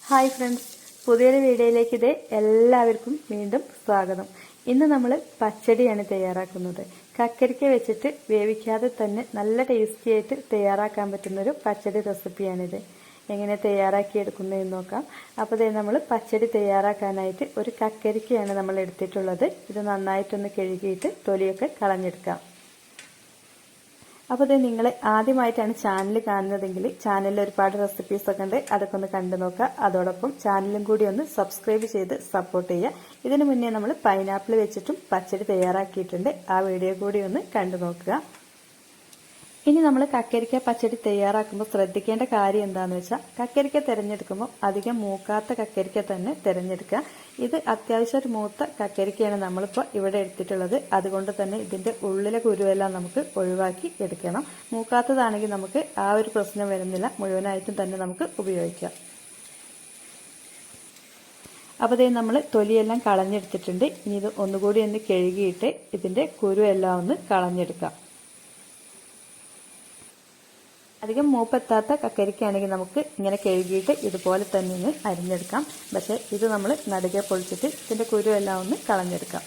Hi friends, പുതിയൊരു വീഡിയോയിലേക്ക് എല്ലാവർക്കും വീണ്ടും സ്വാഗതം. ഇന്ന് നമ്മൾ പച്ചടിയാണ് തയ്യാറാക്കുന്നത്. കക്കരിക്ക വെച്ചിട്ട് വേവിക്കാതെ തന്നെ നല്ല ടേസ്റ്റി ആയിട്ട് തയ്യാറാക്കാൻ പറ്റുന്നൊരു പച്ചടി റെസിപ്പിയാണിത്. എങ്ങനെ തയ്യാറാക്കിയെടുക്കുന്നതെന്ന് നോക്കാം. അപ്പോൾ നമ്മൾ പച്ചടി തയ്യാറാക്കാനായിട്ട് ഒരു കക്കരിക്കയാണ് നമ്മൾ എടുത്തിട്ടുള്ളത്. ഇത് നന്നായിട്ടൊന്ന് കഴുകിയിട്ട് തൊലിയൊക്കെ കളഞ്ഞെടുക്കാം. അപ്പോൾ നിങ്ങൾ ആദ്യമായിട്ടാണ് ചാനൽ കാണുന്നതെങ്കിൽ ചാനലിൽ ഒരുപാട് റെസിപ്പീസൊക്കെ ഉണ്ട്, അതൊക്കെ ഒന്ന് കണ്ടു നോക്കുക. അതോടൊപ്പം ചാനലും കൂടി ഒന്ന് സബ്സ്ക്രൈബ് ചെയ്ത് സപ്പോർട്ട് ചെയ്യുക. ഇതിനു മുന്നേ നമ്മൾ പൈനാപ്പിൾ വെച്ചിട്ടും പച്ചടി തയ്യാറാക്കിയിട്ടുണ്ട്, ആ വീഡിയോ കൂടി ഒന്ന് കണ്ടു നോക്കുക. ഇനി നമ്മൾ കക്കരിക്ക പച്ചടി തയ്യാറാക്കുമ്പോൾ ശ്രദ്ധിക്കേണ്ട കാര്യം എന്താണെന്ന് വെച്ചാൽ, കക്കരിക്ക തിരഞ്ഞെടുക്കുമ്പോൾ അധികം മൂക്കാത്ത കക്കരിക്ക തന്നെ തിരഞ്ഞെടുക്കുക. ഇത് അത്യാവശ്യം ഒരു മൂത്ത കക്കരിക്കയാണ് നമ്മളിപ്പോൾ ഇവിടെ എടുത്തിട്ടുള്ളത്. അതുകൊണ്ട് തന്നെ ഇതിന്റെ ഉള്ളിലെ കുരുവെല്ലാം നമുക്ക് ഒഴിവാക്കി എടുക്കണം. മൂക്കാത്തതാണെങ്കിൽ നമുക്ക് ആ ഒരു പ്രശ്നം വരുന്നില്ല, മുഴുവനായിട്ടും തന്നെ നമുക്ക് ഉപയോഗിക്കാം. അപ്പോൾ നമ്മൾ തൊലിയെല്ലാം കളഞ്ഞെടുത്തിട്ടുണ്ട്. ഇനി ഇത് ഒന്നുകൂടി ഒന്ന് കഴുകിയിട്ട് ഇതിന്റെ കുരുവെല്ലാം ഒന്ന് കളഞ്ഞെടുക്കാം. അധികം മൂപ്പെത്താത്ത കക്കരിക്കയാണെങ്കിൽ നമുക്ക് ഇങ്ങനെ കഴുകിയിട്ട് ഇതുപോലെ തന്നെ ഒന്ന് അരിഞ്ഞെടുക്കാം. പക്ഷേ ഇത് നമ്മൾ നടുകെ പൊളിച്ചിട്ട് ഇതിന്റെ കുരുവെല്ലാം ഒന്ന് കളഞ്ഞെടുക്കാം.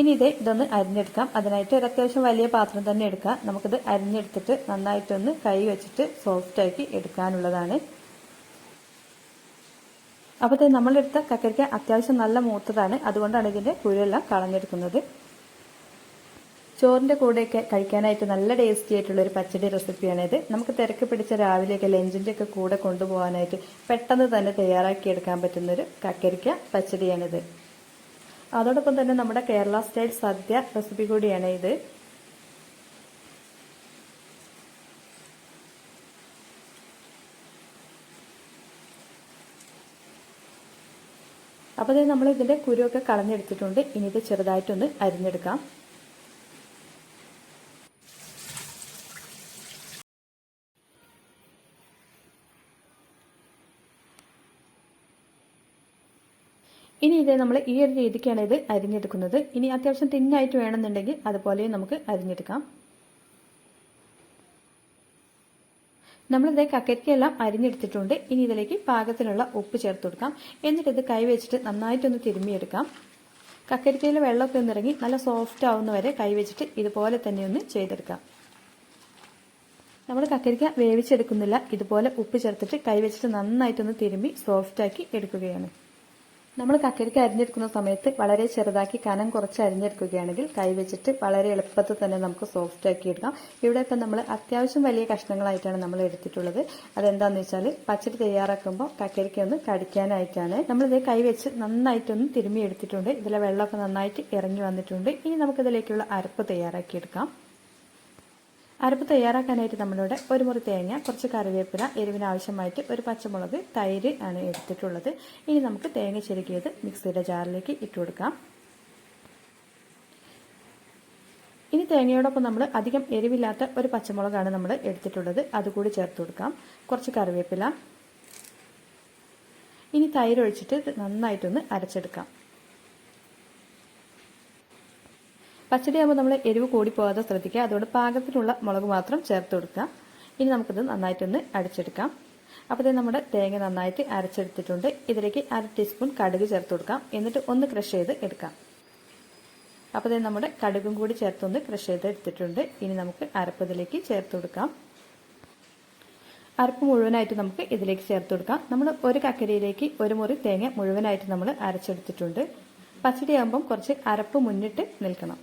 ഇനി ഇതൊന്ന് അരിഞ്ഞെടുക്കാം. അതിനായിട്ട് ഒരു അത്യാവശ്യം വലിയ പാത്രം തന്നെ എടുക്കാം. നമുക്കിത് അരിഞ്ഞെടുത്തിട്ട് നന്നായിട്ടൊന്ന് കൈ വെച്ചിട്ട് സോഫ്റ്റാക്കി എടുക്കാനുള്ളതാണ്. അപ്പോൾ നമ്മളെടുത്ത കക്കരിക്ക അത്യാവശ്യം നല്ല മൂത്തതാണ്, അതുകൊണ്ടാണ് ഇതിന്റെ കുരുവെല്ലാം കളഞ്ഞെടുക്കുന്നത്. ചോറിന്റെ കൂടെയൊക്കെ കഴിക്കാനായിട്ട് നല്ല ടേസ്റ്റി ആയിട്ടുള്ള ഒരു പച്ചടി റെസിപ്പിയാണിത്. നമുക്ക് തിരക്ക് പിടിച്ച രാവിലെയൊക്കെ ലഞ്ചിന്റെ ഒക്കെ കൂടെ കൊണ്ടുപോകാനായിട്ട് പെട്ടെന്ന് തന്നെ തയ്യാറാക്കിയെടുക്കാൻ പറ്റുന്നൊരു കക്കരിക്ക പച്ചടിയാണിത്. അതോടൊപ്പം തന്നെ നമ്മുടെ കേരള സ്റ്റൈൽ സദ്യ റെസിപ്പി കൂടിയാണ് ഇത്. അപ്പോൾ നമ്മൾ ഇതിന്റെ കുരുവൊക്കെ കളഞ്ഞെടുത്തിട്ടുണ്ട്. ഇനി ഇത് ചെറുതായിട്ടൊന്ന് അരിഞ്ഞെടുക്കാം. ഇനി നമ്മൾ ഈ ഒരു രീതിക്കാണ് ഇത് അരിഞ്ഞെടുക്കുന്നത്. ഇനി അത്യാവശ്യം തിന്നായിട്ട് വേണമെന്നുണ്ടെങ്കിൽ അതുപോലെ നമുക്ക് അരിഞ്ഞെടുക്കാം. നമ്മളിത് കക്കരിക്കയെല്ലാം അരിഞ്ഞെടുത്തിട്ടുണ്ട്. ഇനി ഇതിലേക്ക് പാകത്തിനുള്ള ഉപ്പ് ചേർത്ത് കൊടുക്കാം. എന്നിട്ട് ഇത് കൈ വെച്ചിട്ട് നന്നായിട്ടൊന്ന് തിരുമ്മിയെടുക്കാം. കക്കരിക്കയിലെ വെള്ളമൊക്കെ ഒന്നിറങ്ങി നല്ല സോഫ്റ്റ് ആവുന്ന വരെ കൈ വെച്ചിട്ട് ഇതുപോലെ തന്നെ ഒന്ന് ചെയ്തെടുക്കാം. നമ്മൾ കക്കരിക്ക വേവിച്ചെടുക്കുന്നില്ല, ഇതുപോലെ ഉപ്പ് ചേർത്തിട്ട് കൈ വെച്ചിട്ട് നന്നായിട്ടൊന്ന് തിരുമ്പി സോഫ്റ്റാക്കി എടുക്കുകയാണ്. നമ്മൾ കക്കരിക്ക അരിഞ്ഞെടുക്കുന്ന സമയത്ത് വളരെ ചെറുതാക്കി കനം കുറച്ച് അരിഞ്ഞെടുക്കുകയാണെങ്കിൽ കൈവച്ചിട്ട് വളരെ എളുപ്പത്തിൽ തന്നെ നമുക്ക് സോഫ്റ്റ് ആക്കി എടുക്കാം. ഇവിടെ ഇപ്പം നമ്മൾ അത്യാവശ്യം വലിയ കഷ്ണങ്ങളായിട്ടാണ് നമ്മൾ എടുത്തിട്ടുള്ളത്. അതെന്താണെന്ന് വെച്ചാൽ പച്ചടി തയ്യാറാക്കുമ്പോൾ കക്കരിക്ക ഒന്ന് കടിക്കാനായിട്ടാണ്. നമ്മളിത് കൈവച്ച് നന്നായിട്ടൊന്ന് തിരുമ്മി എടുത്തിട്ടുണ്ട്. ഇതിലെ വെള്ളമൊക്കെ നന്നായിട്ട് ഇറങ്ങി വന്നിട്ടുണ്ട്. ഇനി നമുക്കിതിലേക്കുള്ള അരപ്പ് തയ്യാറാക്കിയെടുക്കാം. അരപ്പ് തയ്യാറാക്കാനായിട്ട് നമ്മളിവിടെ ഒരു മുറി തേങ്ങ, കുറച്ച് കറിവേപ്പില, എരിവിന് ആവശ്യമായിട്ട് ഒരു പച്ചമുളക്, തൈര് ആണ് എടുത്തിട്ടുള്ളത്. ഇനി നമുക്ക് തേങ്ങ ചിരകിയത് മിക്സിയുടെ ജാറിലേക്ക് ഇട്ട് കൊടുക്കാം. ഇനി തേങ്ങയോടൊപ്പം നമ്മൾ അധികം എരിവില്ലാത്ത ഒരു പച്ചമുളകാണ് നമ്മൾ എടുത്തിട്ടുള്ളത്, അതുകൂടി ചേർത്ത് കൊടുക്കാം. കുറച്ച് കറിവേപ്പില. ഇനി തൈര് ഒഴിച്ചിട്ട് നന്നായിട്ടൊന്ന് അരച്ചെടുക്കാം. പച്ചടിയാകുമ്പോൾ നമ്മൾ എരിവ് കൂടി പോകാതെ ശ്രദ്ധിക്കുക. അതുകൊണ്ട് പാകത്തിനുള്ള മുളക് മാത്രം ചേർത്ത് കൊടുക്കുക. ഇനി നമുക്കിത് നന്നായിട്ടൊന്ന് അടിച്ചെടുക്കാം. അപ്പോൾ നമ്മുടെ തേങ്ങ നന്നായിട്ട് അരച്ചെടുത്തിട്ടുണ്ട്. ഇതിലേക്ക് 1/2 ടീസ്പൂൺ കടുക് ചേർത്ത് കൊടുക്കാം. എന്നിട്ട് ഒന്ന് ക്രഷ് ചെയ്ത് എടുക്കാം. അപ്പോൾ നമ്മുടെ കടുകും കൂടി ചേർത്തൊന്ന് ക്രഷ് ചെയ്ത് എടുത്തിട്ടുണ്ട്. ഇനി നമുക്ക് അരപ്പ് ഇതിലേക്ക് ചേർത്ത് കൊടുക്കാം. അരപ്പ് മുഴുവനായിട്ട് നമുക്ക് ഇതിലേക്ക് ചേർത്ത് കൊടുക്കാം. നമ്മൾ ഒരു കക്കരിയിലേക്ക് ഒരു മുറി തേങ്ങ മുഴുവനായിട്ട് നമ്മൾ അരച്ചെടുത്തിട്ടുണ്ട്. പച്ചടിയാകുമ്പം കുറച്ച് അരപ്പ് മുന്നിട്ട് നിൽക്കണം.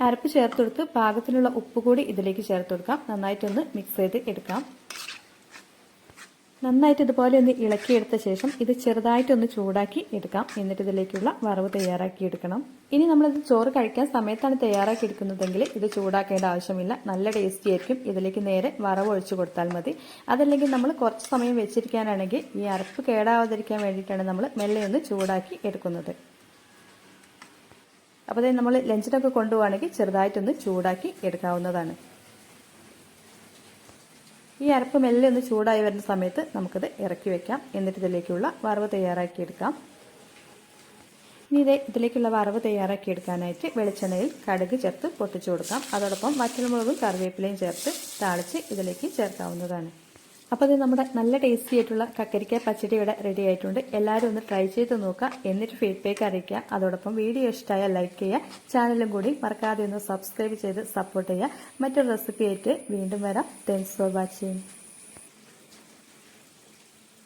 അരപ്പ് ചേർത്ത് കൊടുത്ത് പാകത്തിനുള്ള ഉപ്പ് കൂടി ഇതിലേക്ക് ചേർത്ത് കൊടുക്കാം. നന്നായിട്ടൊന്ന് മിക്സ് ചെയ്ത് എടുക്കാം. നന്നായിട്ട് ഇതുപോലെ ഒന്ന് ഇളക്കിയെടുത്ത ശേഷം ഇത് ചെറുതായിട്ടൊന്ന് ചൂടാക്കി എടുക്കാം. എന്നിട്ട് ഇതിലേക്കുള്ള വറവ് തയ്യാറാക്കി എടുക്കണം. ഇനി നമ്മളിത് ചോറ് കഴിക്കാൻ സമയത്താണ് തയ്യാറാക്കി എടുക്കുന്നതെങ്കിൽ ഇത് ചൂടാക്കേണ്ട ആവശ്യമില്ല, നല്ല ടേസ്റ്റി ആയിരിക്കും. ഇതിലേക്ക് നേരെ വറവ് ഒഴിച്ചു കൊടുത്താൽ മതി. അതല്ലെങ്കിൽ നമ്മൾ കുറച്ച് സമയം വെച്ചിരിക്കാനാണെങ്കിൽ ഈ അരപ്പ് കേടാവാതിരിക്കാൻ വേണ്ടിയിട്ടാണ് നമ്മൾ മെല്ലെ ഒന്ന് ചൂടാക്കി എടുക്കുന്നത്. അപ്പോൾ നമ്മൾ ലഞ്ചിനൊക്കെ കൊണ്ടുപോവുകയാണെങ്കിൽ ചെറുതായിട്ടൊന്ന് ചൂടാക്കി എടുക്കാവുന്നതാണ്. ഈ അരപ്പ് മെല്ലെ ഒന്ന് ചൂടായി വരുന്ന സമയത്ത് നമുക്കത് ഇറക്കി വെക്കാം. എന്നിട്ട് ഇതിലേക്കുള്ള വറവ് തയ്യാറാക്കിയെടുക്കാം. ഇനി ഇതിലേക്കുള്ള വറവ് തയ്യാറാക്കി എടുക്കാനായിട്ട് വെളിച്ചെണ്ണയിൽ കടുക് ചേർത്ത് പൊട്ടിച്ചു കൊടുക്കാം. അതോടൊപ്പം വറ്റൽമുളകും കറിവേപ്പിലയും ചേർത്ത് താളിച്ച് ഇതിലേക്ക് ചേർക്കാവുന്നതാണ്. അപ്പോൾ ഇത് നമ്മുടെ നല്ല ടേസ്റ്റി ആയിട്ടുള്ള കക്കരിക്ക പച്ചടി ഇവിടെ റെഡി ആയിട്ടുണ്ട്. എല്ലാവരും ഒന്ന് ട്രൈ ചെയ്ത് നോക്കുക, എന്നിട്ട് ഫീഡ്ബാക്ക് അറിയിക്കുക. അതോടൊപ്പം വീഡിയോ ഇഷ്ടമായാൽ ലൈക്ക് ചെയ്യുക, ചാനലും കൂടി മറക്കാതെ ഒന്ന് സബ്സ്ക്രൈബ് ചെയ്ത് സപ്പോർട്ട് ചെയ്യുക. മറ്റൊരു റെസിപ്പി ആയിട്ട് വീണ്ടും വരാം. Thanks for watching.